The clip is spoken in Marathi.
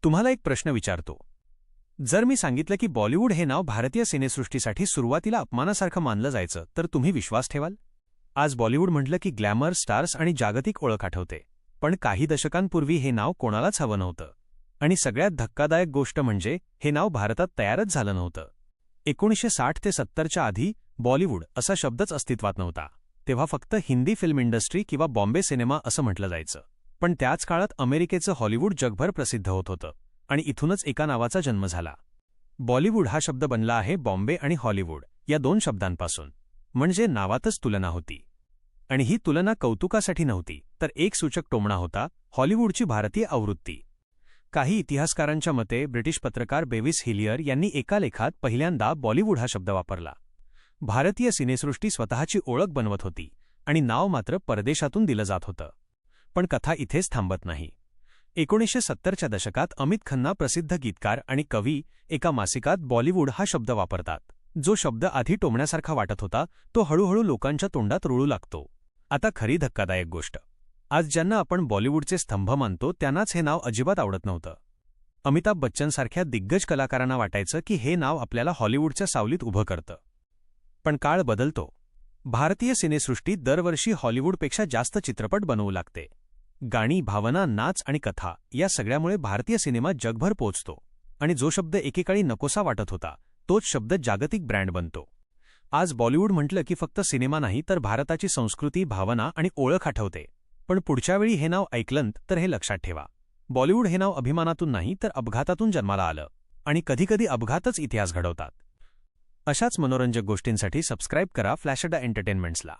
तुम्हाला एक प्रश्न विचारतो. जर मी सांगितलं की बॉलिवूड हे नाव भारतीय सिनेसृष्टीसाठी सुरुवातीला अपमानासारखं मानलं जायचं तर तुम्ही विश्वास ठेवाल? आज बॉलिवूड म्हटलं की ग्लॅमर, स्टार्स आणि जागतिक ओळख आठवते. पण काही दशकांपूर्वी हे नाव कोणालाच हवं नव्हतं. आणि सगळ्यात धक्कादायक गोष्ट म्हणजे हे नाव भारतात तयारच झालं नव्हतं. 1960 ते 70च्या आधी बॉलिवूड असा शब्दच अस्तित्वात नव्हता. तेव्हा फक्त हिंदी फिल्म इंडस्ट्री किंवा बॉम्बे सिनेमा असं म्हटलं जायचं. पण त्याच काळात अमेरिकेचं हॉलिवूड जगभर प्रसिद्ध होत होतं आणि इथूनच एका नावाचा जन्म झाला. बॉलिवूड हा शब्द बनला आहे बॉम्बे आणि हॉलिवूड या दोन शब्दांपासून. म्हणजे नावातच तुलना होती. आणि ही तुलना कौतुकासाठी नव्हती, तर एक सूचक टोमणा होता, हॉलिवूडची भारतीय आवृत्ती. काही इतिहासकारांच्या मते ब्रिटिश पत्रकार बेविस हिलियर यांनी एका लेखात पहिल्यांदा बॉलिवूड हा शब्द वापरला. भारतीय सिनेसृष्टी स्वतःची ओळख बनवत होती आणि नाव मात्र परदेशातून दिलं जात होतं. पण कथा इथेच थांबत नाही. 1970च्या दशकात अमित खन्ना, प्रसिद्ध गीतकार आणि कवी, एका मासिकात बॉलिवूड हा शब्द वापरतात. जो शब्द आधी टोमण्यासारखा वाटत होता तो हळूहळू लोकांच्या तोंडात रुळू लागतो. आता खरी धक्कादायक गोष्ट. आज ज्यांना आपण बॉलिवूडचे स्तंभ मानतो त्यांनाच हे नाव अजिबात आवडत नव्हतं. अमिताभ बच्चनसारख्या दिग्गज कलाकारांना वाटायचं की हे नाव आपल्याला हॉलिवूडच्या सावलीत उभं करतं. पण काळ बदलतो. भारतीय सिनेसृष्टी दरवर्षी हॉलिवूडपेक्षा जास्त चित्रपट बनवू लागते. गाणी, भावना, नाच आणि कथा या सगळ्यामुळे भारतीय सिनेमा जगभर पोचतो. आणि जो शब्द एकेकाळी नकोसा वाटत होता तोच शब्द जागतिक ब्रँड बनतो. आज बॉलिवूड म्हटलं की फक्त सिनेमा नाही तर भारताची संस्कृती, भावना आणि ओळख आठवते. पण पुढच्या वेळी हे नाव ऐकलंत तर हे लक्षात ठेवा. बॉलिवूड हे नाव अभिमानातून नाही तर अपघातातून जन्माला आलं. आणि कधीकधी अपघातच इतिहास घडवतात. अशाच मनोरंजक गोष्टींसाठी सबस्क्राईब करा फ्लॅश एंटरटेनमेंट्सला.